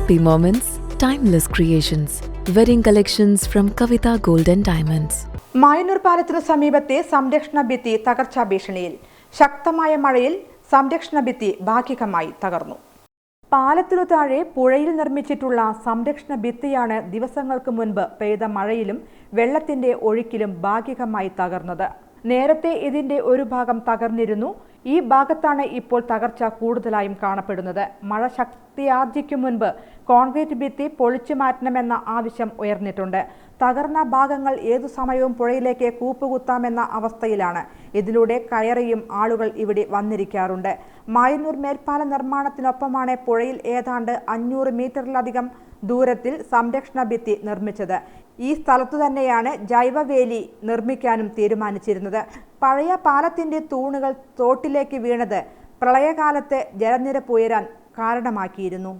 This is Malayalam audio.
Happy moments, timeless creations. Wedding collections from Kavita Gold and Diamonds. Mayannur പാലത്തിന് സമീപത്തെ സംരക്ഷണ ഭിത്തി തകർച്ചാ ഭീഷണിയിൽ. ശക്തമായ മഴയിൽ സംരക്ഷണ ഭിത്തി ഭാഗികമായി തകർന്നു. പാലത്തിനു താഴെ പുഴയിൽ നിർമ്മിച്ചിട്ടുള്ള സംരക്ഷണ ഭിത്തിയാണ് ദിവസങ്ങൾക്ക് മുൻപ് പെയ്ത മഴയിലും വെള്ളത്തിന്റെ ഒഴുക്കിലും ഭാഗികമായി തകർന്നത്. നേരത്തെ ഇതിന്റെ ഒരു ഭാഗം തകർന്നിരുന്നു. ഈ ഭാഗത്താണ് ഇപ്പോൾ തകർച്ച കൂടുതലായും കാണപ്പെടുന്നത്. മഴ ശക്തിയാർജിക്കും മുൻപ് കോൺക്രീറ്റ് ഭിത്തി പൊളിച്ചു മാറ്റണമെന്ന ആവശ്യം ഉയർന്നിട്ടുണ്ട്. തകർന്ന ഭാഗങ്ങൾ ഏതു സമയവും പുഴയിലേക്ക് കൂപ്പുകുത്താമെന്ന അവസ്ഥയിലാണ്. ഇതിലൂടെ കയറിയും ആളുകൾ ഇവിടെ വന്നിരിക്കാറുണ്ട്. മായന്നൂർ മേൽപ്പാല നിർമ്മാണത്തിനൊപ്പമാണ് പുഴയിൽ ഏതാണ്ട് 500 മീറ്ററിലധികം ദൂരത്തിൽ സംരക്ഷണ ഭിത്തി നിർമ്മിച്ചത്. ഈ സ്ഥലത്തു തന്നെയാണ് ജൈവവേലി നിർമ്മിക്കാനും തീരുമാനിച്ചിരുന്നത്. പഴയ പാലത്തിന്റെ തൂണുകൾ തോട്ടിലേക്ക് വീണത് പ്രളയകാലത്ത് ജലനിരപ്പ് ഉയരാൻ കാരണമാക്കിയിരുന്നു.